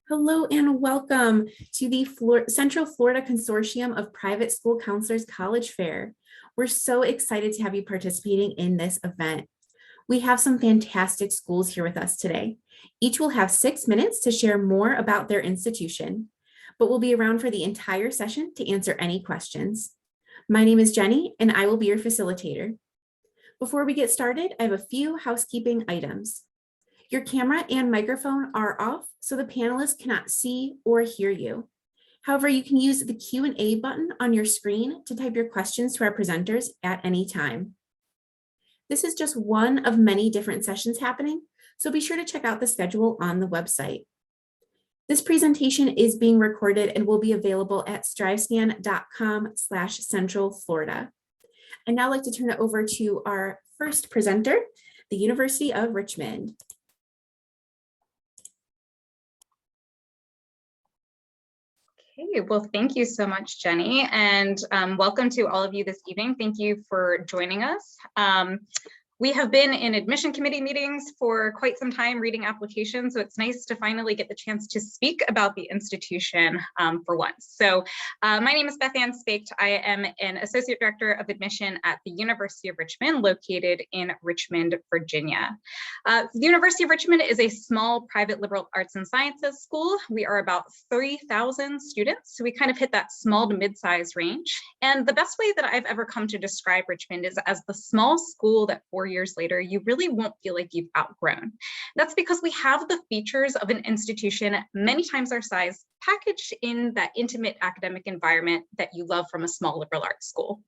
Hello and welcome to the Central Florida Consortium of Private School Counselors College Fair. We're so excited to have you participating in this event. We have some fantastic schools here with us today. Each will have 6 minutes to share more about their institution, but we'll be around for the entire session to answer any questions. My name is Jenny and I will be your facilitator. Before we get started, I have a few housekeeping items. Your camera and microphone are off, so the panelists cannot see or hear you. However, you can use the Q&A button on your screen to type your questions to our presenters at any time. This is just one of many different sessions happening, so be sure to check out the schedule on the website. This presentation is being recorded and will be available at strivescan.com/centralflorida. I'd now like to turn it over to our first presenter, the University of Richmond. Okay, well, thank you so much, Jenny, and welcome to all of you this evening. Thank you for joining us. We have been in admission committee meetings for quite some time reading applications, so it's nice to finally get the chance to speak about the institution for once. So my name is Beth Ann Spaked. I am an Associate Director of Admission at the University of Richmond, located in Richmond, Virginia. The University of Richmond is a small private liberal arts and sciences school. We are about 3,000 students, so we kind of hit that small to mid-size range. And the best way that I've ever come to describe Richmond is as the small school that 4 years later, you really won't feel like you've outgrown. That's because we have the features of an institution many times our size packaged in that intimate academic environment that you love from a small liberal arts school.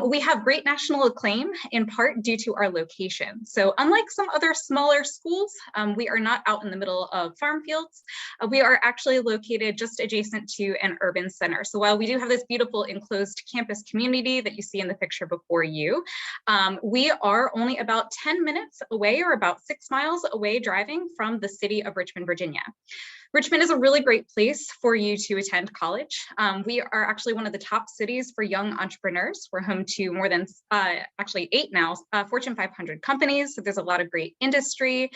We have great national acclaim in part due to our location. So unlike some other smaller schools, we are not out in the middle of farm fields. We are actually located just adjacent to an urban center. So while we do have this beautiful enclosed campus community that you see in the picture before you, we are only about 10 minutes away or about 6 miles away driving from the city of Richmond, Virginia. Richmond is a really great place for you to attend college. We are actually one of the top cities for young entrepreneurs. We're home to more than, actually 8 now, Fortune 500 companies. So there's a lot of great industry.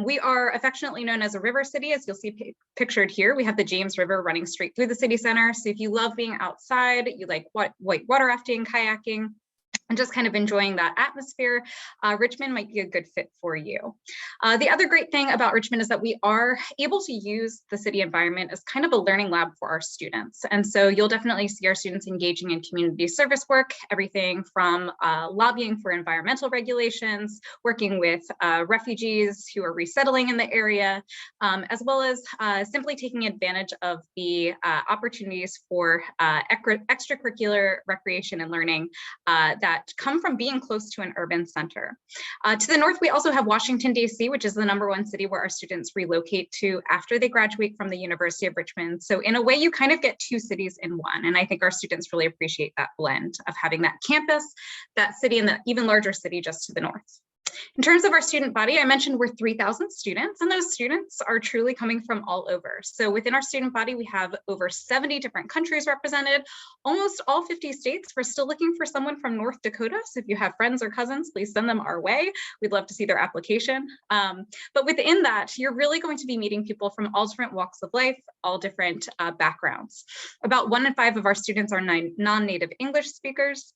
We are affectionately known as a river city, as you'll see pictured here. We have the James River running straight through the city center. So if you love being outside, you like white water rafting, kayaking, and just kind of enjoying that atmosphere, Richmond might be a good fit for you. The other great thing about Richmond is that we are able to use the city environment as kind of a learning lab for our students. And so you'll definitely see our students engaging in community service work, everything from lobbying for environmental regulations, working with refugees who are resettling in the area, as well as simply taking advantage of the opportunities for extracurricular recreation and learning that come from being close to an urban center. To the north, we also have Washington, D.C., which is the #1 city where our students relocate to after they graduate from the University of Richmond. So in a way, you kind of get 2 cities in one. And I think our students really appreciate that blend of having that campus, that city, and the even larger city just to the north. In terms of our student body, I mentioned we're 3,000 students, and those students are truly coming from all over. So within our student body, we have over 70 different countries represented, almost all 50 states. We're still looking for someone from North Dakota. So if you have friends or cousins, please send them our way. We'd love to see their application. But within that, you're really going to be meeting people from all different walks of life, all different backgrounds. About 1 in 5 of our students are non-native English speakers.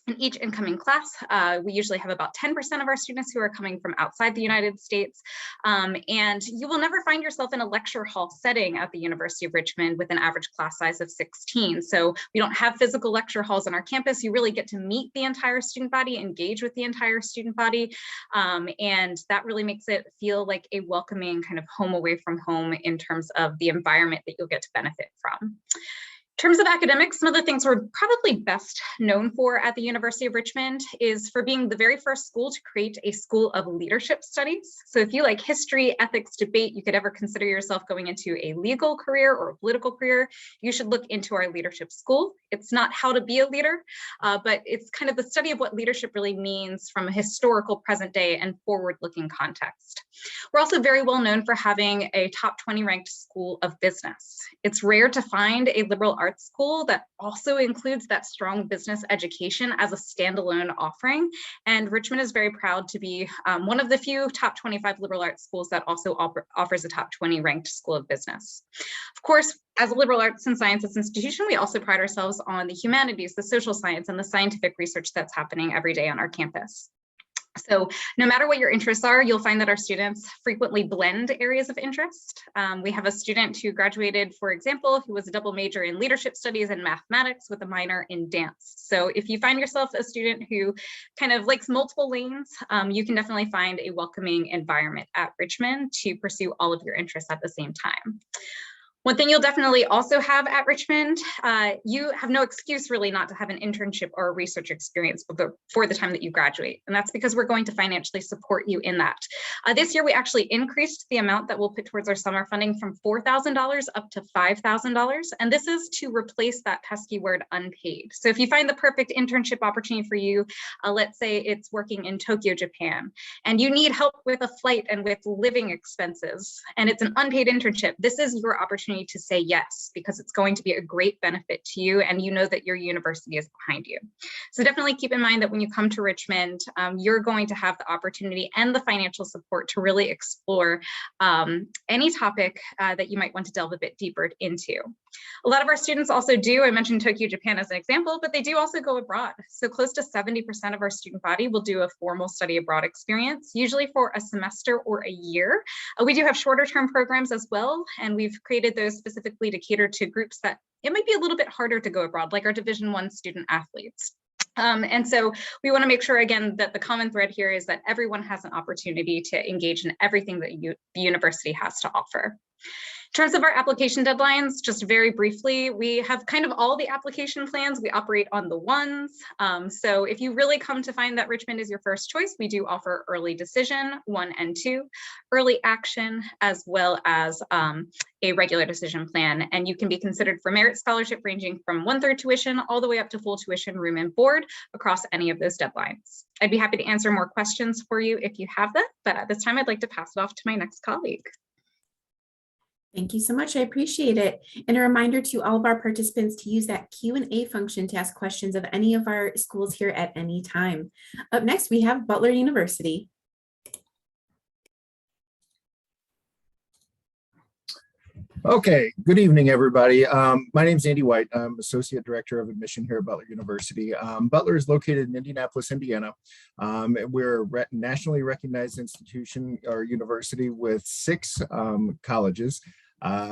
In each incoming class, we usually have about 10% of our students who are coming from outside the United States. And you will never find yourself in a lecture hall setting at the University of Richmond with an average class size of 16. So we don't have physical lecture halls on our campus. You really get to meet the entire student body, engage with the entire student body. And that really makes it feel like a welcoming kind of home away from home in terms of the environment that you'll get to benefit from. In terms of academics, some of the things we're probably best known for at the University of Richmond is for being the very first school to create a school of leadership studies. So if you like history, ethics, debate, you could ever consider yourself going into a legal career or a political career, you should look into our leadership school. It's not how to be a leader, but it's kind of the study of what leadership really means from a historical, present day, and forward-looking context. We're also very well known for having a top 20 ranked school of business. It's rare to find a liberal arts school that also includes that strong business education as a standalone offering. And Richmond is very proud to be one of the few top 25 liberal arts schools that also offers a top 20 ranked school of business. Of course, as a liberal arts and sciences institution, we also pride ourselves on the humanities, the social science, and the scientific research that's happening every day on our campus. So no matter what your interests are, you'll find that our students frequently blend areas of interest. We have a student who graduated, for example, who was a double major in leadership studies and mathematics with a minor in dance. So if you find yourself a student who kind of likes multiple lanes, you can definitely find a welcoming environment at Richmond to pursue all of your interests at the same time. One thing you'll definitely also have at Richmond, you have no excuse really not to have an internship or a research experience before the time that you graduate. And that's because we're going to financially support you in that. This year, we actually increased the amount that we'll put towards our summer funding from $4,000 up to $5,000. And this is to replace that pesky word unpaid. So if you find the perfect internship opportunity for you, let's say it's working in Tokyo, Japan, and you need help with a flight and with living expenses, and it's an unpaid internship, this is your opportunity to say yes, because it's going to be a great benefit to you and you know that your university is behind you. So definitely keep in mind that when you come to Richmond, you're going to have the opportunity and the financial support to really explore any topic that you might want to delve a bit deeper into. A lot of our students also do, I mentioned Tokyo, Japan as an example, but they do also go abroad. So close to 70% of our student body will do a formal study abroad experience, usually for a semester or a year. We do have shorter term programs as well, and we've created those specifically to cater to groups that it might be a little bit harder to go abroad, like our Division I student athletes. And so we want to make sure, again, that the common thread here is that everyone has an opportunity to engage in everything that the university has to offer. In terms of our application deadlines, just very briefly, we have kind of all the application plans. We operate on the ones. So if you really come to find that Richmond is your first choice, we do offer early decision 1 and 2, early action, as well as a regular decision plan. And you can be considered for merit scholarship ranging from 1/3 tuition all the way up to full tuition, room and board across any of those deadlines. I'd be happy to answer more questions for you if you have that, but at this time, I'd like to pass it off to my next colleague. Thank you so much. I appreciate it. And a reminder to all of our participants to use that Q&A function to ask questions of any of our schools here at any time. Up next, we have Butler University. Okay, good evening, everybody. My name is Andy White. I'm Associate Director of Admission here at Butler University. Butler is located in Indianapolis, Indiana. We're a nationally recognized institution or university with 6 colleges.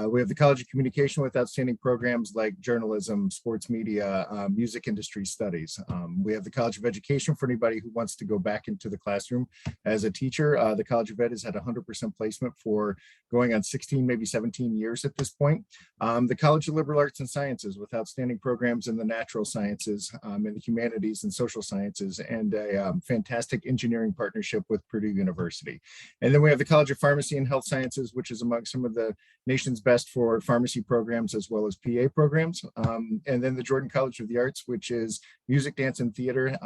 We have the College of Communication with outstanding programs like journalism, sports media, music industry studies. We have the College of Education for anybody who wants to go back into the classroom as a teacher. The College of Ed has had 100% placement for going on 16, maybe 17 years at this point. The College of Liberal Arts and Sciences with outstanding programs in the natural sciences, in the humanities and social sciences, and a fantastic engineering partnership with Purdue University. And then we have the College of Pharmacy and Health Sciences, which is among some of the nation's best for pharmacy programs as well as PA programs. And then the Jordan College of the Arts, which is music, dance, and theater.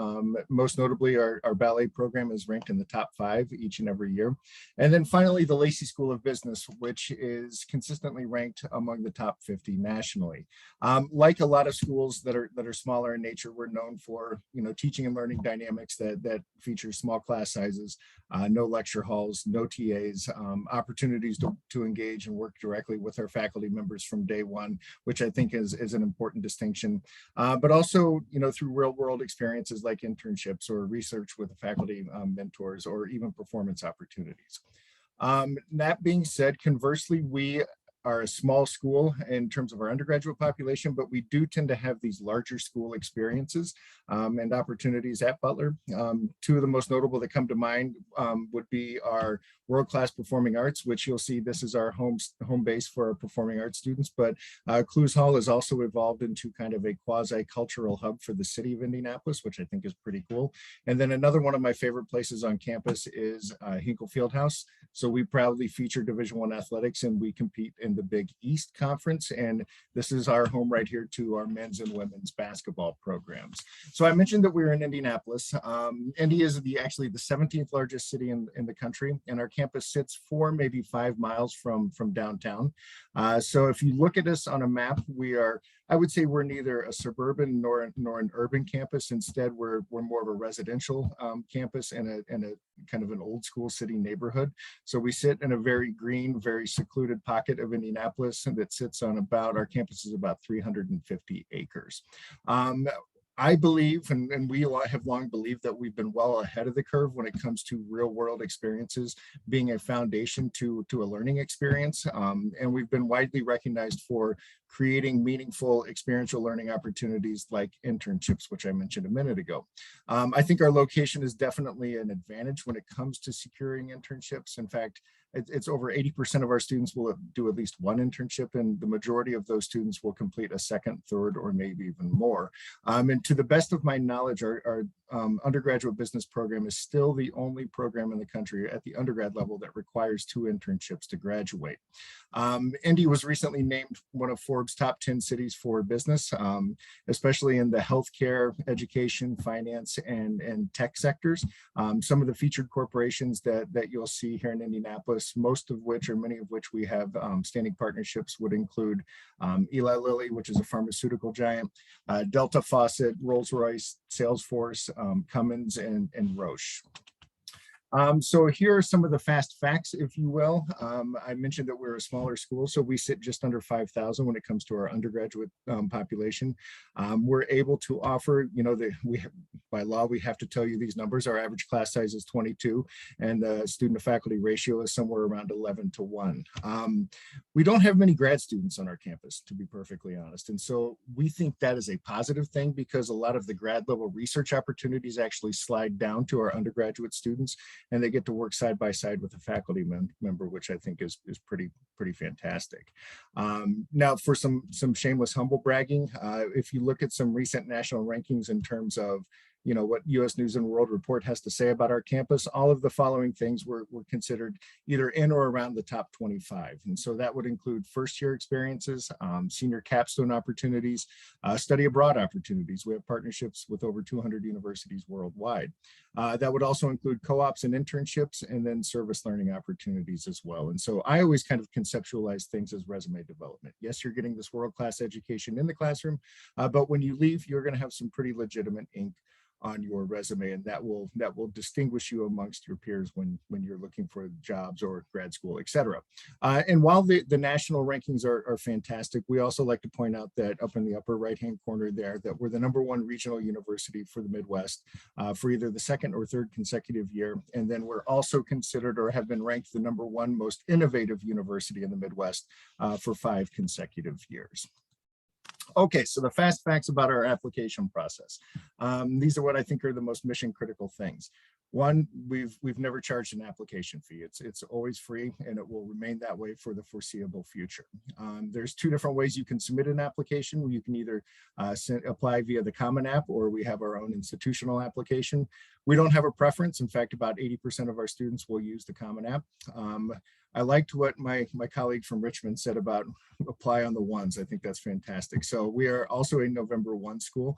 Most notably, our ballet program is ranked in the top 5 each and every year. And then finally, the Lacey School of Business, which is consistently ranked among the top 50 nationally. Like a lot of schools that are smaller in nature, we're known for teaching and learning dynamics that feature small class sizes, no lecture halls, no TAs, opportunities to engage and work directly with our faculty members from day one, which I think is an important distinction. But also, through real world experiences like internships or research with faculty mentors or even performance opportunities. That being said, conversely, we are a small school in terms of our undergraduate population, but we do tend to have these larger school experiences and opportunities at Butler. 2 of the most notable that come to mind would be our world-class performing arts, which you'll see this is our home base for our performing arts students, but Clues Hall has also evolved into kind of a quasi-cultural hub for the city of Indianapolis, which I think is pretty cool. And then another one of my favorite places on campus is Hinkle Fieldhouse. So we proudly feature Division I athletics, and we compete in in the Big East Conference, and this is our home right here to our men's and women's basketball programs. So I mentioned that we're in Indianapolis. Indy is actually the 17th largest city in the country, and our campus sits 4, maybe 5 miles from downtown. So if you look at us on a map, I would say we're neither a suburban nor an urban campus. Instead, we're more of a residential campus and a kind of an old school city neighborhood. So we sit in a very green, very secluded pocket of Indianapolis, and that sits on our campus is about 350 acres. I believe, and we have long believed, that we've been well ahead of the curve when it comes to real world experiences being a foundation to a learning experience. And we've been widely recognized for creating meaningful experiential learning opportunities like internships, which I mentioned a minute ago. I think our location is definitely an advantage when it comes to securing internships. In fact, it's over 80% of our students will do at least one internship, and the majority of those students will complete a second, third, or maybe even more. And to the best of my knowledge, our undergraduate business program is still the only program in the country at the undergrad level that requires 2 internships to graduate. Indy was recently named one of Forbes' top 10 cities for business, especially in the healthcare, education, finance, and tech sectors. Some of the featured corporations that you'll see here in Indianapolis, most of which, or many of which, we have standing partnerships, would include Eli Lilly, which is a pharmaceutical giant, Delta Faucet, Rolls-Royce, Salesforce, Cummins, and Roche. So here are some of the fast facts, if you will. I mentioned that we're a smaller school, so we sit just under 5,000 when it comes to our undergraduate population. We're able to offer, by law, we have to tell you these numbers. Our average class size is 22, and the student to faculty ratio is somewhere around 11-to-1. We don't have many grad students on our campus, to be perfectly honest. And so we think that is a positive thing, because a lot of the grad level research opportunities actually slide down to our undergraduate students, and they get to work side by side with a faculty member, which I think is pretty fantastic. Now, for some shameless humble bragging, if you look at some recent national rankings in terms of what U.S. News and World Report has to say about our campus, all of the following things were considered either in or around the top 25. And so that would include first-year experiences, senior capstone opportunities, study abroad opportunities. We have partnerships with over 200 universities worldwide. That would also include co-ops and internships, and then service learning opportunities as well. And so I always kind of conceptualize things as resume development. Yes, you're getting this world-class education in the classroom, but when you leave, you're going to have some pretty legitimate ink on your resume, and that will distinguish you amongst your peers when you're looking for jobs or grad school, et cetera. And while the national rankings are fantastic, we also like to point out that up in the upper right-hand corner there, that we're the #1 regional university for the Midwest for either the second or third consecutive year. And then we're also considered, or have been ranked, the #1 most innovative university in the Midwest for 5 consecutive years. Okay, so the fast facts about our application process. These are what I think are the most mission critical things. One, we've never charged an application fee. It's always free, and it will remain that way for the foreseeable future. There's 2 different ways you can submit an application. You can either apply via the Common App, or we have our own institutional application. We don't have a preference. In fact, about 80% of our students will use the Common App. I liked what my colleague from Richmond said about apply on the ones. I think that's fantastic. So we are also a November 1 school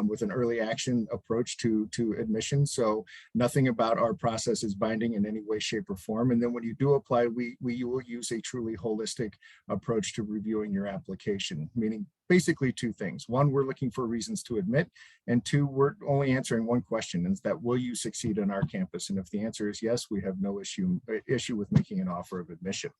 with an early action approach to admission. So nothing about our process is binding in any way, shape, or form. And then when you do apply, we will use a truly holistic approach to reviewing your application, meaning basically 2 things. 1, we're looking for reasons to admit, and 2, we're only answering 1 question, and that will you succeed on our campus? And if the answer is yes, we have no issue with making an offer of admission.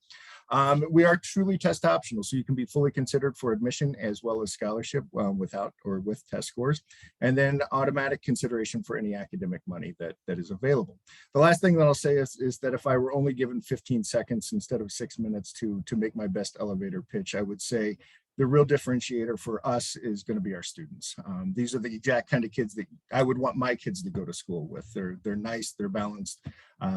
We are truly test optional, so you can be fully considered for admission as well as scholarship without or with test scores, and then automatic consideration for any academic money that is available. The last thing that I'll say is that if I were only given 15 seconds instead of 6 minutes to make my best elevator pitch, I would say the real differentiator for us is going to be our students. These are the exact kind of kids that I would want my kids to go to school with. They're nice, they're balanced,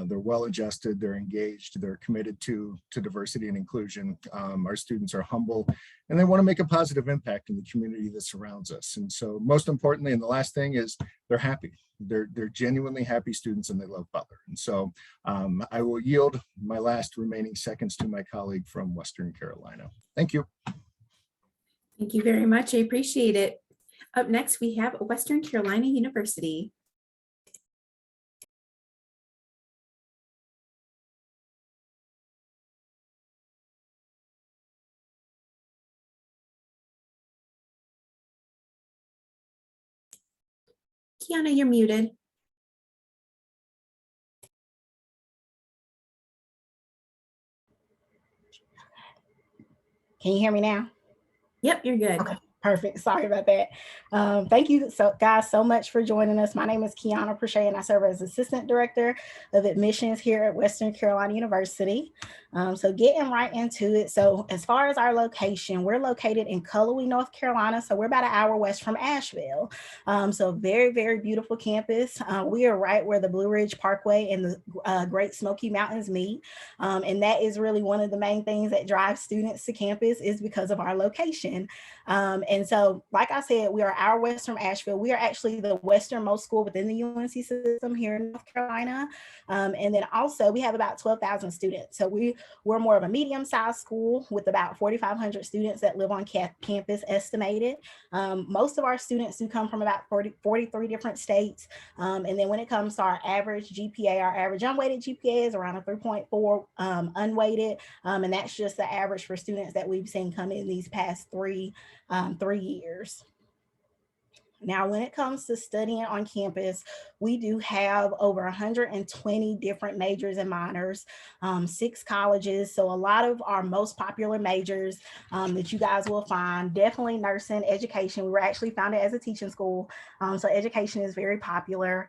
they're well-adjusted, they're engaged, they're committed to diversity and inclusion. Our students are humble, and they want to make a positive impact in the community that surrounds us. And so most importantly, and the last thing is they're happy. They're genuinely happy students, and they love Butler. And so I will yield my last remaining seconds to my colleague from Western Carolina. Thank you. Thank you very much. I appreciate it. Up next, we have Western Carolina University. Kiana, you're muted. Can you hear me now? Yep, you're good. Okay, perfect. Sorry about that. Thank you guys so much for joining us. My name is Kiana Prochet, and I serve as Assistant Director of Admissions here at Western Carolina University. So getting right into it. So as far as our location, we're located in Cullowhee, North Carolina. So we're about an hour west from Asheville. So very, very beautiful campus. We are right where the Blue Ridge Parkway and the Great Smoky Mountains meet. And that is really one of the main things that drives students to campus, is because of our location. And so, like I said, we are an hour west from Asheville. We are actually the westernmost school within the UNC system here in North Carolina. And then also we have about 12,000 students. So we're more of a medium-sized school with about 4,500 students that live on campus estimated. Most of our students do come from about 43 different states. And then when it comes to our average GPA, our average unweighted GPA is around a 3.4 unweighted. And that's just the average for students that we've seen come in these past 3 years. Now, when it comes to studying on campus, we do have over 120 different majors and minors, 6 colleges. So a lot of our most popular majors that you guys will find, definitely nursing, education. We were actually founded as a teaching school. So education is very popular.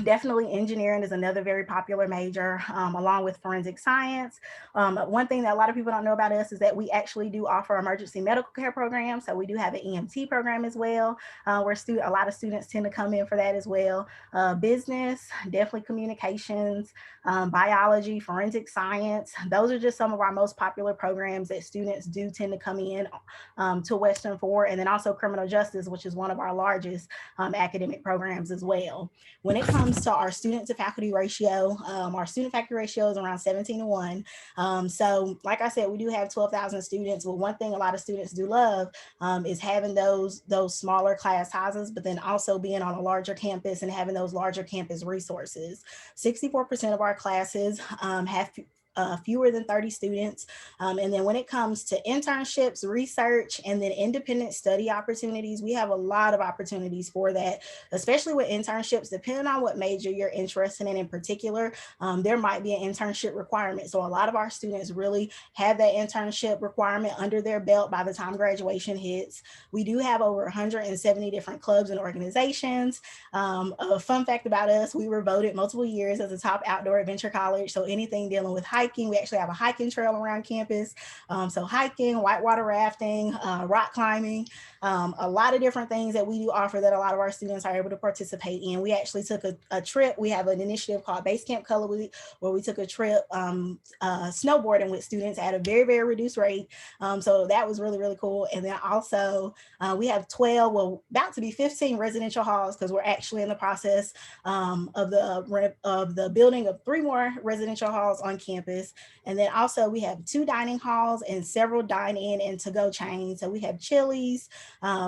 Definitely engineering is another very popular major, along with forensic science. One thing that a lot of people don't know about us is that we actually do offer emergency medical care programs. So we do have an EMT program as well, where a lot of students tend to come in for that as well. Business, definitely communications, biology, forensic science. Those are just some of our most popular programs that students do tend to come in to Western for. And then also criminal justice, which is one of our largest academic programs as well. When it comes to our student to faculty ratio, our student faculty ratio is around 17:1. So like I said, we do have 12,000 students. But one thing a lot of students do love is having those smaller class sizes, but then also being on a larger campus and having those larger campus resources. 64% of our classes have fewer than 30 students. And then when it comes to internships, research, and then independent study opportunities, we have a lot of opportunities for that, especially with internships. Depending on what major you're interested in particular, there might be an internship requirement. So a lot of our students really have that internship requirement under their belt by the time graduation hits. We do have over 170 different clubs and organizations. A fun fact about us, we were voted multiple years as a top outdoor adventure college. So anything dealing with hiking, we actually have a hiking trail around campus. So hiking, whitewater rafting, rock climbing, a lot of different things that we do offer that a lot of our students are able to participate in. We actually took a trip. We have an initiative called Base Camp Cullowhee, where we took a trip snowboarding with students at a very, very reduced rate. So that was really, really cool. And then also we have 12, well, about to be 15 residential halls, because we're actually in the process of the building of 3 more residential halls on campus. And then also we have 2 dining halls and several dine-in and to-go chains. So we have Chili's,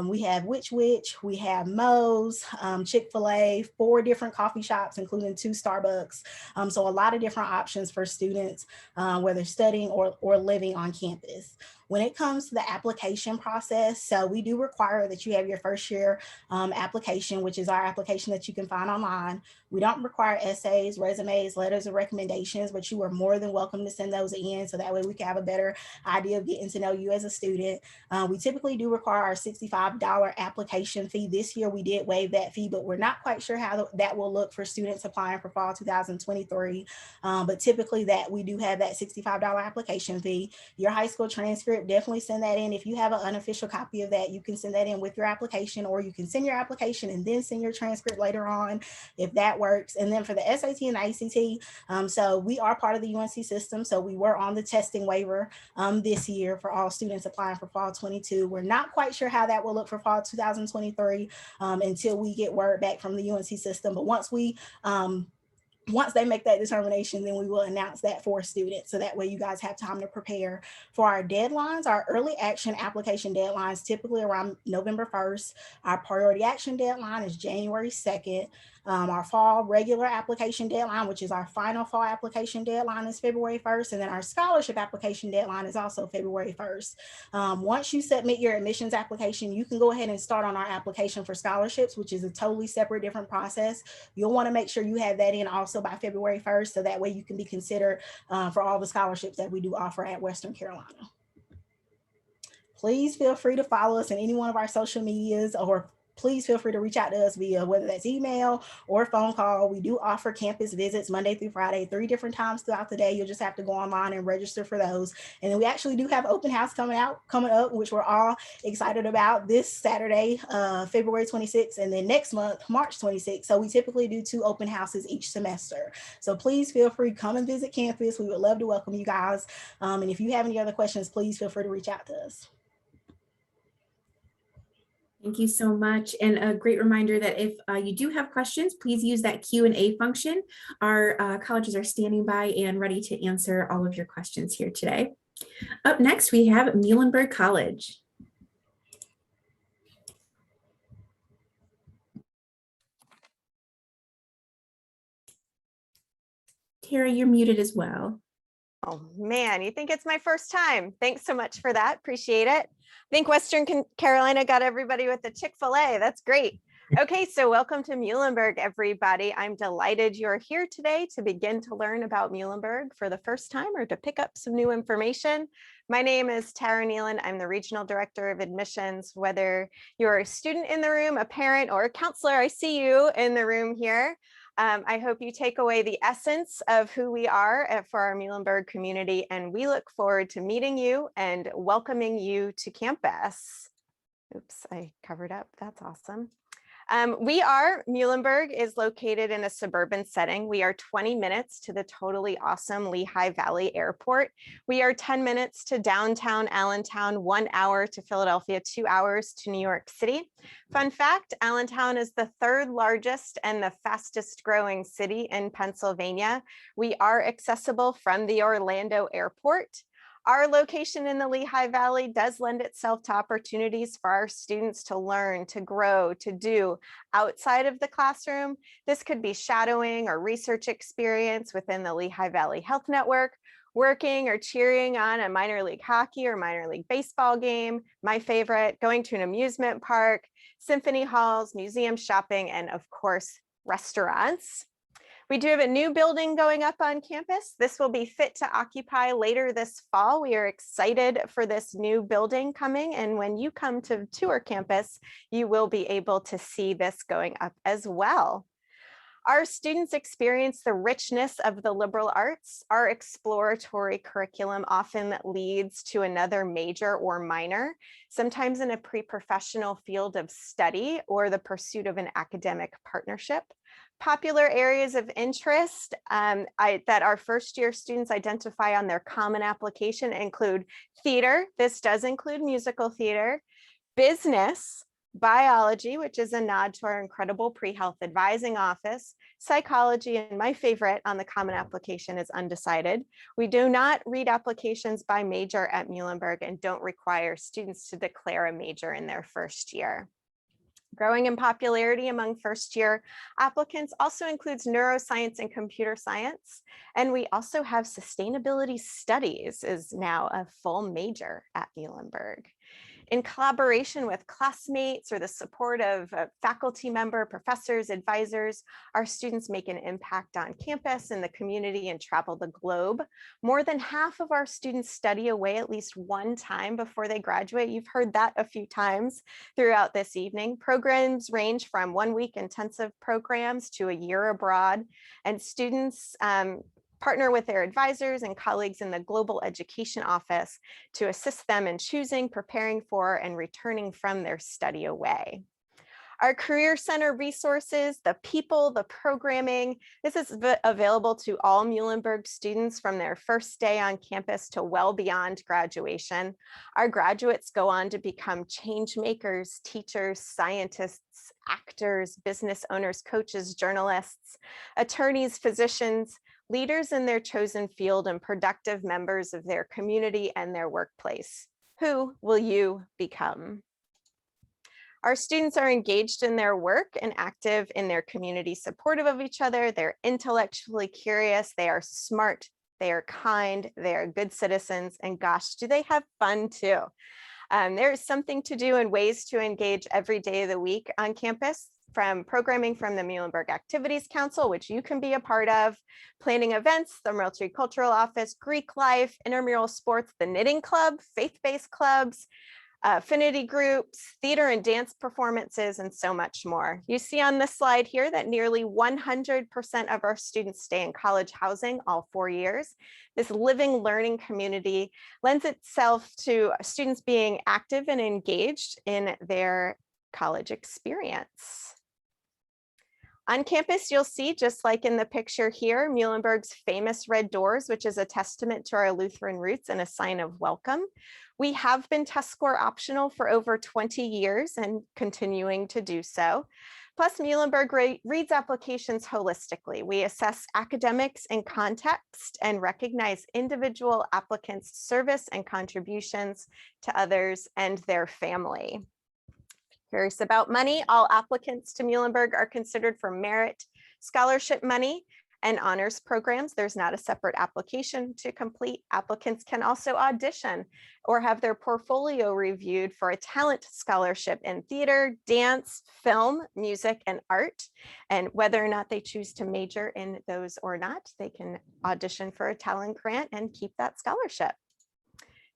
we have Which, we have Moe's, Chick-fil-A, 4 different coffee shops, including 2 Starbucks. So a lot of different options for students, whether studying or living on campus. When it comes to the application process, so we do require that you have your first year application, which is our application that you can find online. We don't require essays, resumes, letters of recommendations, but you are more than welcome to send those in, so that way we can have a better idea of getting to know you as a student. We typically do require our $65 application fee. This year we did waive that fee, but we're not quite sure how that will look for students applying for fall 2023. But typically that we do have that $65 application fee. Your high school transcript transcript, definitely send that in. If you have an unofficial copy of that, you can send that in with your application, or you can send your application and then send your transcript later on, if that works. And then for the SAT and the ACT, so we are part of the UNC system. So we were on the testing waiver this year for all students applying for fall 22. We're not quite sure how that will look for fall 2023 until we get word back from the UNC system. But once they make that determination, then we will announce that for students. So that way you guys have time to prepare for our deadlines. Our early action application deadlines typically around November 1st. Our priority action deadline is January 2nd. Our fall regular application deadline, which is our final fall application deadline, is February 1st. And then our scholarship application deadline is also February 1st. Once you submit your admissions application, you can go ahead and start on our application for scholarships, which is a totally separate, different process. You'll want to make sure you have that in also by February 1st, so that way you can be considered for all the scholarships that we do offer at Western Carolina. Please feel free to follow us in any one of our social medias, or please feel free to reach out to us via whether that's email or phone call. We do offer campus visits Monday through Friday, 3 different times throughout the day. You'll just have to go online and register for those. And then we actually do have open house coming up, which we're all excited about, this Saturday, February 26th, and then next month, March 26th. So we typically do 2 open houses each semester. So please feel free, come and visit campus. We would love to welcome you guys. And if you have any other questions, please feel free to reach out to us. Thank you so much. And a great reminder that if you do have questions, please use that Q&A function. Our colleges are standing by and ready to answer all of your questions here today. Up next, we have Muhlenberg College. Tara, you're muted as well. Oh man, you think it's my first time. Thanks so much for that. Appreciate it. I think Western Carolina got everybody with the Chick-fil-A. That's great. Okay, so welcome to Muhlenberg, everybody. I'm delighted you're here today to begin to learn about Muhlenberg for the first time or to pick up some new information. My name is Tara Nealon. I'm the Regional Director of Admissions. Whether you're a student in the room, a parent, or a counselor, I see you in the room here. I hope you take away the essence of who we are for our Muhlenberg community, and we look forward to meeting you and welcoming you to campus. Oops, I covered up. That's awesome. Muhlenberg is located in a suburban setting. We are 20 minutes to the totally awesome Lehigh Valley Airport. We are 10 minutes to downtown Allentown, 1 hour to Philadelphia, 2 hours to New York City. Fun fact, Allentown is the 3rd largest and the fastest growing city in Pennsylvania. We are accessible from the Orlando Airport. Our location in the Lehigh Valley does lend itself to opportunities for our students to learn, to grow, to do outside of the classroom. This could be shadowing or research experience within the Lehigh Valley Health Network, working or cheering on a minor league hockey or minor league baseball game, my favorite, going to an amusement park, symphony halls, museum shopping, and of course, restaurants. We do have a new building going up on campus. This will be fit to occupy later this fall. We are excited for this new building coming, and when you come to tour campus, you will be able to see this going up as well. Our students experience the richness of the liberal arts. Our exploratory curriculum often leads to another major or minor, sometimes in a pre-professional field of study or the pursuit of an academic partnership. Popular areas of interest that our first-year students identify on their common application include theater. This does include musical theater, business, biology, which is a nod to our incredible pre-health advising office, psychology, and my favorite on the common application is undecided. We do not read applications by major at Muhlenberg and don't require students to declare a major in their first year. Growing in popularity among first-year applicants also includes neuroscience and computer science. And we also have sustainability studies is now a full major at Muhlenberg. In collaboration with classmates or the support of a faculty member, professors, advisors, our students make an impact on campus and the community and travel the globe. More than half of our students study away at least one time before they graduate. You've heard that a few times throughout this evening. Programs range from 1 week intensive programs to a year abroad, and students Partner with their advisors and colleagues in the Global Education Office to assist them in choosing, preparing for, and returning from their study away. Our Career Center resources, the people, the programming, this is available to all Muhlenberg students from their first day on campus to well beyond graduation. Our graduates go on to become change makers, teachers, scientists, actors, business owners, coaches, journalists, attorneys, physicians, leaders in their chosen field, and productive members of their community and their workplace. Who will you become? Our students are engaged in their work and active in their community, supportive of each other. They're intellectually curious. They are smart. They are kind. They are good citizens. And gosh, do they have fun too? There is something to do and ways to engage every day of the week on campus, from programming from the Muhlenberg Activities Council, which you can be a part of, planning events, the Multicultural Office, Greek life, intramural sports, the knitting club, faith-based clubs, affinity groups, theater and dance performances, and so much more. You see on this slide here that nearly 100% of our students stay in college housing all 4 years. This living learning community lends itself to students being active and engaged in their college experience. On campus, you'll see, just like in the picture here, Muhlenberg's famous red doors, which is a testament to our Lutheran roots and a sign of welcome. We have been test score optional for over 20 years and continuing to do so. Plus, Muhlenberg reads applications holistically. We assess academics in context and recognize individual applicants' service and contributions to others and their family. Curious about money, all applicants to Muhlenberg are considered for merit, scholarship money, and honors programs. There's not a separate application to complete. Applicants can also audition or have their portfolio reviewed for a talent scholarship in theater, dance, film, music, and art. And whether or not they choose to major in those or not, they can audition for a talent grant and keep that scholarship.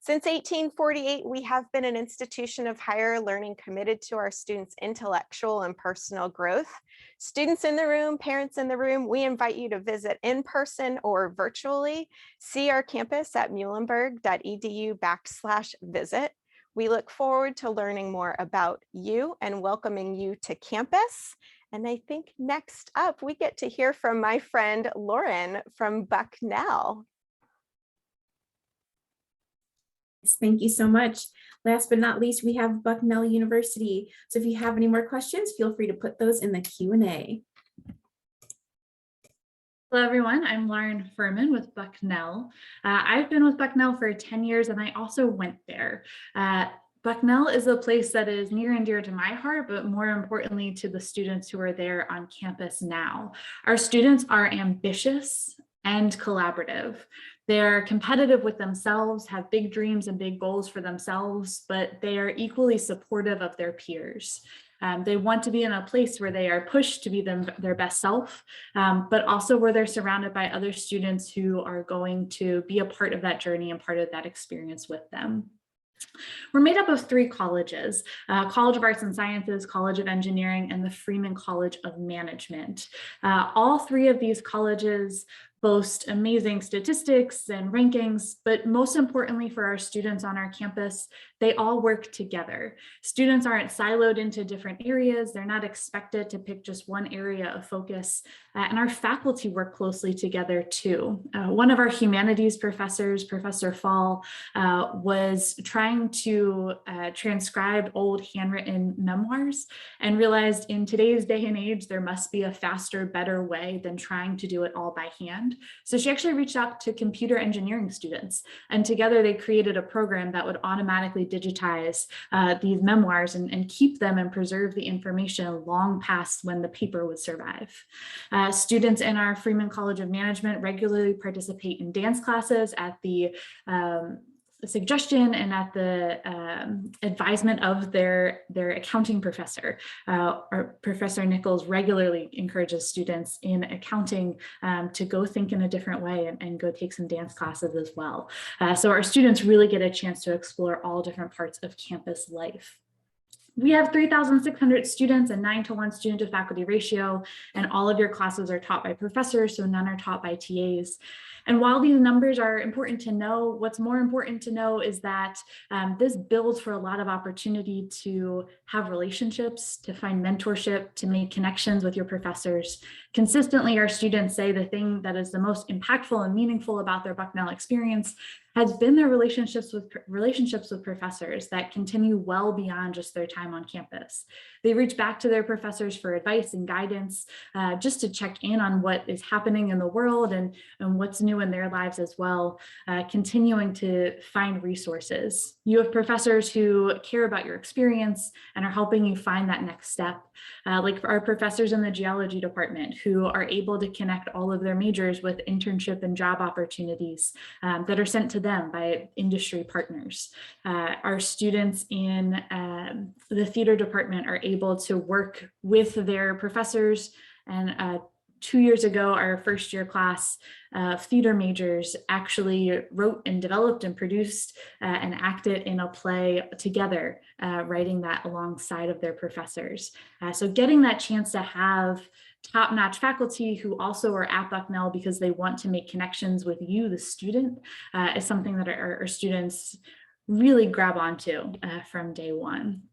Since 1848, we have been an institution of higher learning committed to our students' intellectual and personal growth. Students in the room, parents in the room, we invite you to visit in person or virtually. See our campus at muhlenberg.edu/visit. We look forward to learning more about you and welcoming you to campus. And I think next up, we get to hear from my friend Lauren from Bucknell. Thank you so much. Last but not least, we have Bucknell University. So if you have any more questions, feel free to put those in the Q&A. Hello, everyone. I'm Lauren Furman with Bucknell. I've been with Bucknell for 10 years, and I also went there. Bucknell is a place that is near and dear to my heart, but more importantly to the students who are there on campus now. Our students are ambitious and collaborative. They're competitive with themselves, have big dreams and big goals for themselves, but they are equally supportive of their peers. They want to be in a place where they are pushed to be their best self, but also where they're surrounded by other students who are going to be a part of that journey and part of that experience with them. We're made up of 3 colleges, College of Arts and Sciences, College of Engineering, and the Freeman College of Management. All 3 of these colleges boast amazing statistics and rankings, but most importantly for our students on our campus, they all work together. Students aren't siloed into different areas. They're not expected to pick just one area of focus, and our faculty work closely together too. One of our humanities professors, Professor Fall, was trying to transcribe old handwritten memoirs and realized in today's day and age, there must be a faster, better way than trying to do it all by hand. So she actually reached out to computer engineering students, and together they created a program that would automatically digitize these memoirs and keep them and preserve the information long past when the paper would survive. Students in our Freeman College of Management regularly participate in dance classes at the suggestion and at the advisement of their accounting professor. Our Professor Nichols regularly encourages students in accounting to go think in a different way and go take some dance classes as well. So our students really get a chance to explore all different parts of campus life. We have 3,600 students and 9-to-1 student to faculty ratio, and all of your classes are taught by professors, so none are taught by TAs. And while these numbers are important to know, what's more important to know is that this builds for a lot of opportunity to have relationships, to find mentorship, to make connections with your professors. Consistently, our students say the thing that is the most impactful and meaningful about their Bucknell experience has been their relationships with professors that continue well beyond just their time on campus. They reach back to their professors for advice and guidance, just to check in on what is happening in the world and what's new in their lives as well, continuing to find resources. You have professors who care about your experience and are helping you find that next step, like our professors in the geology department who are able to connect all of their majors with internship and job opportunities that are sent to them by industry partners. Our students in the theater department are able to work with their professors, and 2 years ago, our first year class of theater majors actually wrote and developed and produced and acted in a play together, writing that alongside of their professors. So getting that chance to have top-notch faculty who also are at Bucknell because they want to make connections with you, the student, is something that our students really grab onto from day one.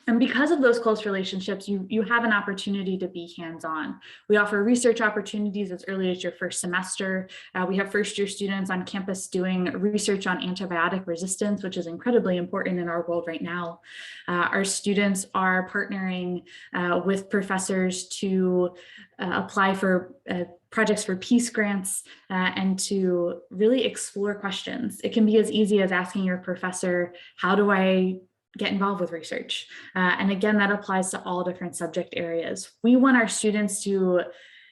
And because of those close relationships, you have an opportunity to be hands-on. We offer research opportunities as early as your first semester. We have first-year students on campus doing research on antibiotic resistance, which is incredibly important in our world right now. Our students are partnering with professors to apply for projects for peace grants and to really explore questions. It can be as easy as asking your professor, how do I get involved with research? And again, that applies to all different subject areas. We want our students to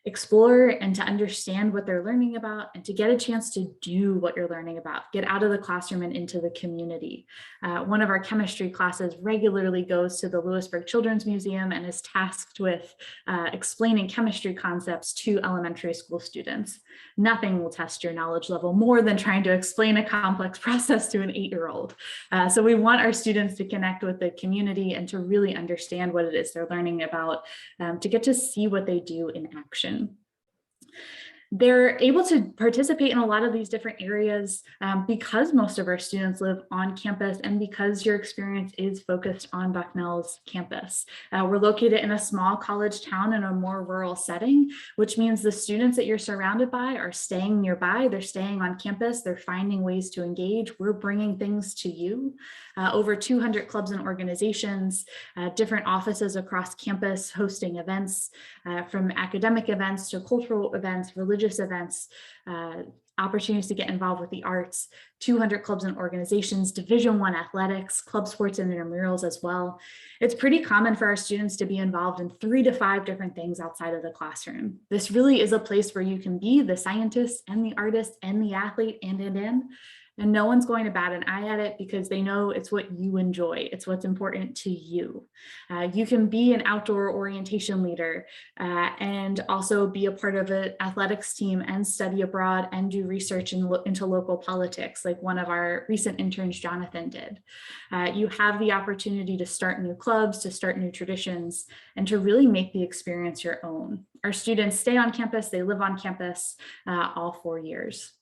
explore and to understand what they're learning about and to get a chance to do what you're learning about, get out of the classroom and into the community. One of our chemistry classes regularly goes to the Lewisburg Children's Museum and is tasked with explaining chemistry concepts to elementary school students. Nothing will test your knowledge level more than trying to explain a complex process to an 8-year-old. So we want our students to connect with the community and to really understand what it is they're learning about, to get to see what they do in action. They're able to participate in a lot of these different areas because most of our students live on campus and because your experience is focused on Bucknell's campus. We're located in a small college town in a more rural setting, which means the students that you're surrounded by are staying nearby, they're staying on campus, they're finding ways to engage, we're bringing things to you. Over 200 clubs and organizations, different offices across campus hosting events, from academic events to cultural events, religious events, opportunities to get involved with the arts, 200 clubs and organizations, Division I athletics, club sports and intramurals as well. It's pretty common for our students to be involved in 3 to 5 different things outside of the classroom. This really is a place where you can be the scientist and the artist and the athlete and no one's going to bat an eye at it because they know it's what you enjoy. It's what's important to you. You can be an outdoor orientation leader and also be a part of an athletics team and study abroad and do research into local politics, like one of our recent interns, Jonathan, did. You have the opportunity to start new clubs, to start new traditions, and to really make the experience your own. Our students stay on campus, they live on campus all 4 years.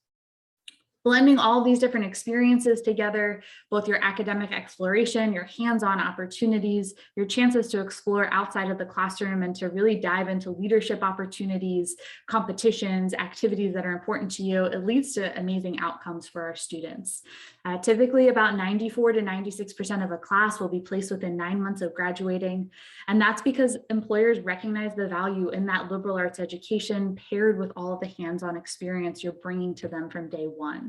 Blending all these different experiences together, both your academic exploration, your hands-on opportunities, your chances to explore outside of the classroom and to really dive into leadership opportunities, competitions, activities that are important to you, it leads to amazing outcomes for our students. Typically about 94 to 96% of a class will be placed within 9 months of graduating. And that's because employers recognize the value in that liberal arts education paired with all of the hands-on experience you're bringing to them from day one.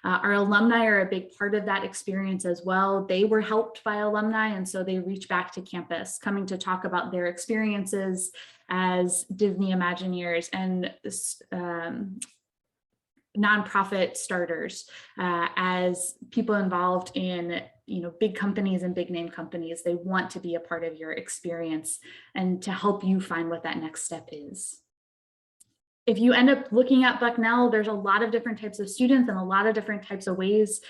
Our alumni are a big part of that experience as well. They were helped by alumni, and so they reach back to campus, coming to talk about their experiences as Disney Imagineers and nonprofit starters, as people involved in big companies and big name companies. They want to be a part of your experience and to help you find what that next step is. if you end up looking at Bucknell, there's a lot of different types of students and a lot of different types of ways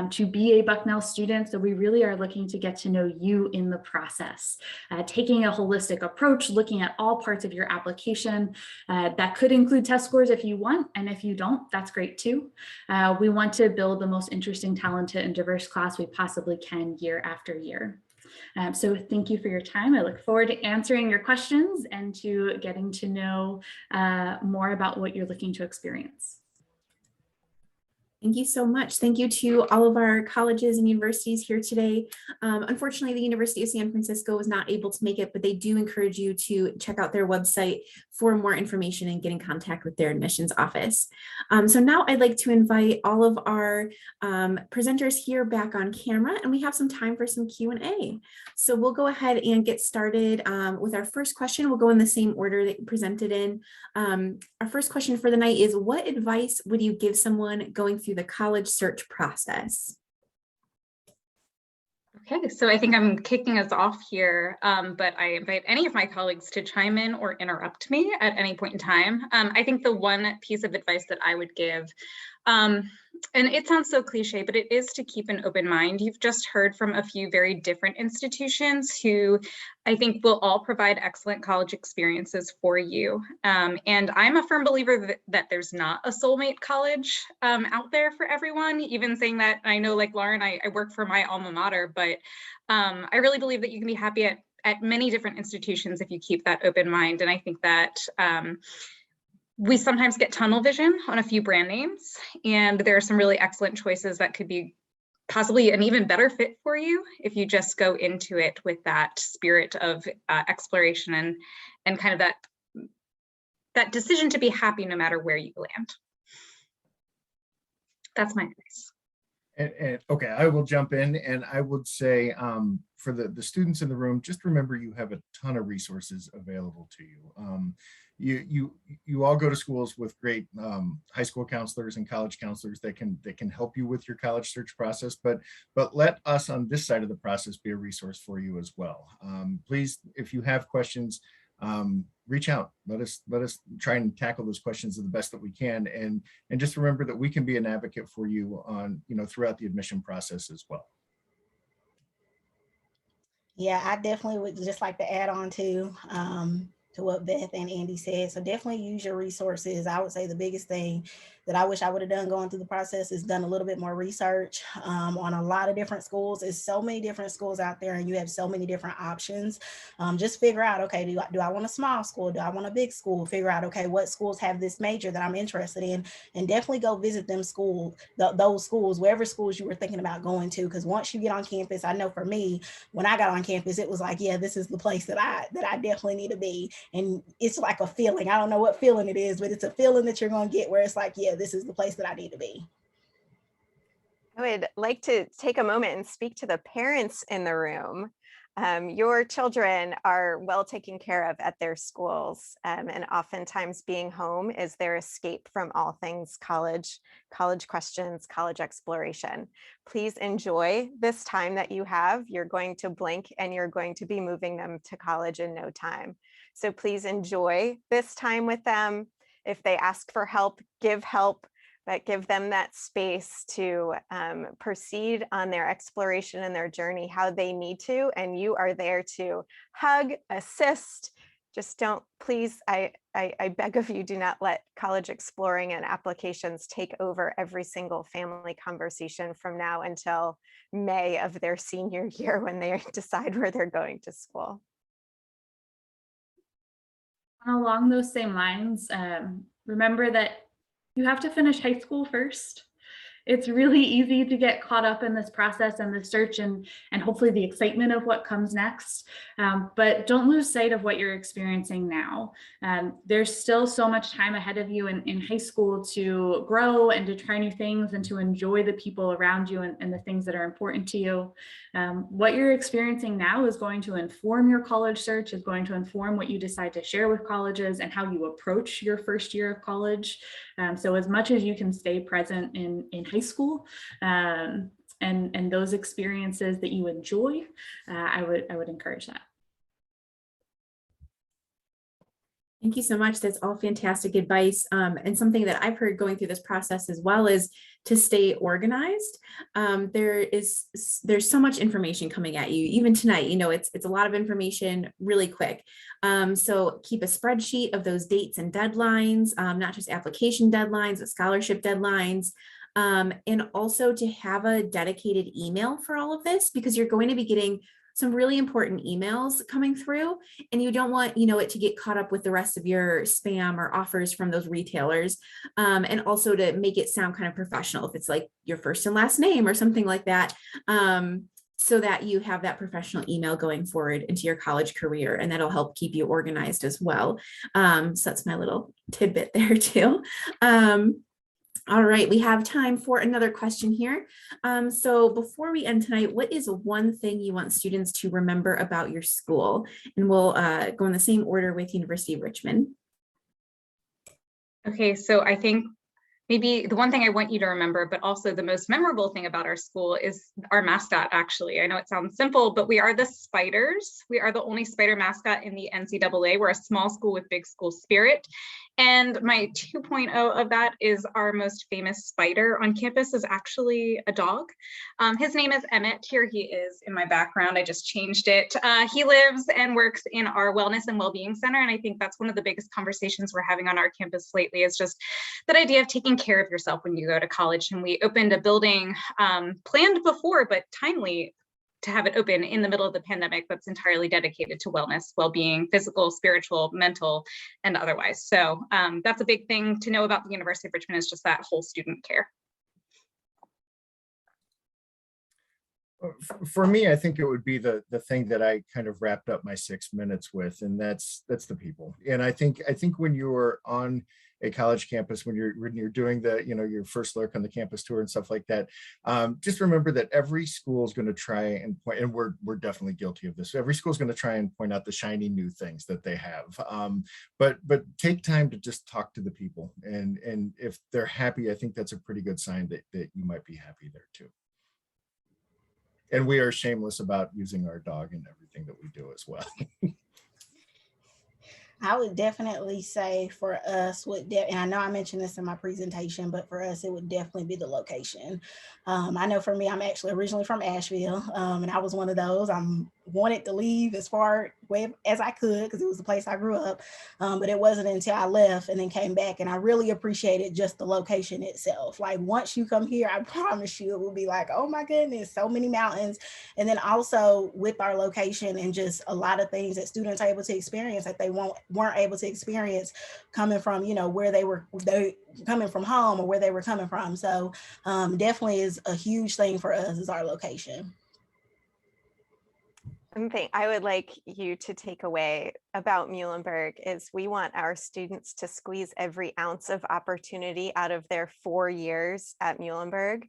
to be a Bucknell student. So we really are looking to get to know you in the process, taking a holistic approach, looking at all parts of your application. That could include test scores if you want, and if you don't, that's great too. We want to build the most interesting, talented, and diverse class we possibly can year after year. So thank you for your time. I look forward to answering your questions and to getting to know more about what you're looking to experience. Thank you so much. Thank you to all of our colleges and universities here today. Unfortunately, the University of San Francisco was not able to make it, but they do encourage you to check out their website for more information and get in contact with their admissions office. So now I'd like to invite all of our presenters here back on camera, and we have some time for some Q&A. So we'll go ahead and get started with our first question. We'll go in the same order that you presented in. Our first question for the night is, what advice would you give someone going through the college search process? Okay, so I think I'm kicking us off here, but I invite any of my colleagues to chime in or interrupt me at any point in time. I think the one piece of advice that I would give, and it sounds so cliche, but it is to keep an open mind. You've just heard from a few very different institutions who I think will all provide excellent college experiences for you. And I'm a firm believer that there's not a soulmate college out there for everyone. Even saying that, I know, like Lauren, I work for my alma mater, but I really believe that you can be happy at many different institutions if you keep that open mind. And I think that we sometimes get tunnel vision on a few brand names, and there are some really excellent choices that could be possibly an even better fit for you if you just go into it with that spirit of exploration and kind of that decision to be happy no matter where you land. That's my advice. And okay, I will jump in, and I would say for the students in the room, just remember you have a ton of resources available to you. You all go to schools with great high school counselors and college counselors that can help you with your college search process, but let us on this side of the process be a resource for you as well. Please, if you have questions, reach out. Let us try and tackle those questions the best that we can, and just remember that we can be an advocate for you on throughout the admission process as well. Yeah, I definitely would just like to add on to what Beth and Andy said. So definitely use your resources. I would say the biggest thing that I wish I would have done going through the process is done a little bit more research on a lot of different schools. There's so many different schools out there, and you have so many different options. Just figure out, okay, do I want a small school? Do I want a big school? Figure out, okay, what schools have this major that I'm interested in, and definitely go visit those schools, wherever schools you were thinking about going to. Because once you get on campus, I know for me, when I got on campus, it was like, yeah, this is the place that I definitely need to be. And it's like a feeling. I don't know what feeling it is, but it's a feeling that you're going to get where it's like, yeah, this is the place that I need to be. I would like to take a moment and speak to the parents in the room. Your children are well taken care of at their schools, and oftentimes being home is their escape from all things college questions, college exploration. Please enjoy this time that you have. You're going to blink and you're going to be moving them to college in no time. So please enjoy this time with them. If they ask for help, but give them that space to proceed on their exploration and their journey how they need to. And you are there to hug, assist. Just don't, please, I beg of you, do not let college exploring and applications take over every single family conversation from now until May of their senior year when they decide where they're going to school. Along those same lines, remember that you have to finish high school first. It's really easy to get caught up in this process and the search and hopefully the excitement of what comes next. But don't lose sight of what you're experiencing now. There's still so much time ahead of you in high school to grow and to try new things and to enjoy the people around you and the things that are important to you. What you're experiencing now is going to inform your college search, is going to inform what you decide to share with colleges and how you approach your first year of college. So as much as you can stay present in high school and those experiences that you enjoy, I would encourage that. Thank you so much. That's all fantastic advice. And something that I've heard going through this process as well is to stay organized. There's so much information coming at you. Even tonight, it's a lot of information really quick. So keep a spreadsheet of those dates and deadlines, not just application deadlines, but scholarship deadlines. And also to have a dedicated email for all of this, because you're going to be getting some really important emails coming through, and you don't want, it to get caught up with the rest of your spam or offers from those retailers. And also to make it sound kind of professional, if it's like your first and last name or something like that, so that you have that professional email going forward into your college career, and that'll help keep you organized as well. So that's my little tidbit there too. All right, we have time for another question here. So before we end tonight, what is one thing you want students to remember about your school? And we'll go in the same order with University of Richmond. Okay, so I think maybe the one thing I want you to remember, but also the most memorable thing about our school is our mascot, actually. I know it sounds simple, but we are the Spiders. We are the only Spider mascot in the NCAA. We're a small school with big school spirit. And my 2.0 of that is our most famous spider on campus is actually a dog. His name is Emmett. Here he is in my background. I just changed it. He lives and works in our Wellness and Wellbeing Center. And I think that's one of the biggest conversations we're having on our campus lately, is just that idea of taking care of yourself when you go to college. And we opened a building planned before, but timely to have it open in the middle of the pandemic that's entirely dedicated to wellness, well-being, physical, spiritual, mental, and otherwise. So that's a big thing to know about the University of Richmond, is just that whole student care. For me, I think it would be the thing that I kind of wrapped up my 6 minutes with, and that's the people. And I think when you're on a college campus, when you're doing the, your first lurk on the campus tour and stuff like that, just remember that every school is going to try and point, and we're definitely guilty of this. Every school is going to try and point out the shiny new things that they have. But take time to just talk to the people, and if they're happy, I think that's a pretty good sign that you might be happy there too. And we are shameless about using our dog in everything that we do as well. I would definitely say for us, and I know I mentioned this in my presentation, but for us, it would definitely be the location. I know for me, I'm actually originally from Asheville, and I was one of those. I wanted to leave as far away as I could because it was the place I grew up, but it wasn't until I left and then came back, and I really appreciated just the location itself. Like once you come here, I promise you it will be like, oh my goodness, so many mountains. And then also with our location and just a lot of things that students are able to experience that they weren't able to experience coming from, where they coming from home or where they were coming from. So definitely is a huge thing for us is our location. Something I would like you to take away about Muhlenberg is we want our students to squeeze every ounce of opportunity out of their 4 years at Muhlenberg.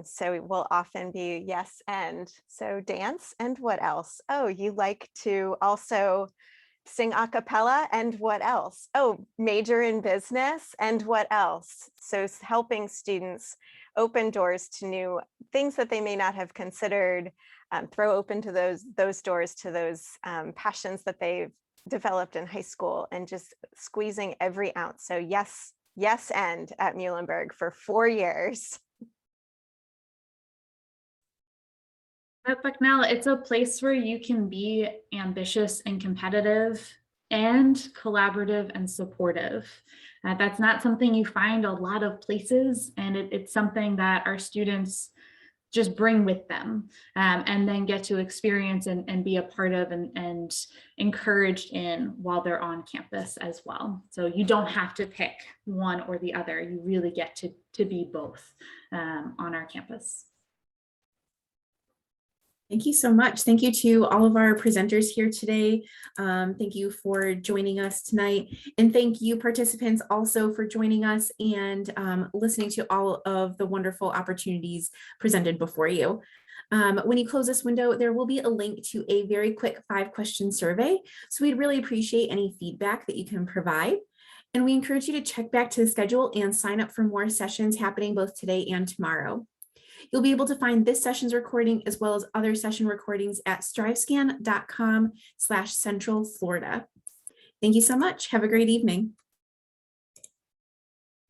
So it will often be yes and. So dance and what else? Oh, you like to also sing a cappella and what else? Oh, major in business and what else? So helping students open doors to new things that they may not have considered, throw open to those doors to those passions that they've developed in high school, and just squeezing every ounce. So yes and at Muhlenberg for 4 years. At Bucknell, it's a place where you can be ambitious and competitive and collaborative and supportive. That's not something you find a lot of places, and it's something that our students just bring with them, and then get to experience and be a part of and encouraged in while they're on campus as well. So you don't have to pick one or the other. You really get to be both on our campus. Thank you so much. Thank you to all of our presenters here today. Thank you for joining us tonight. And thank you participants also for joining us and listening to all of the wonderful opportunities presented before you. When you close this window, there will be a link to a very quick 5-question survey. So we'd really appreciate any feedback that you can provide. And we encourage you to check back to the schedule and sign up for more sessions happening both today and tomorrow. You'll be able to find this session's recording as well as other session recordings at strivescan.com/Central Florida. Thank you so much. Have a great evening.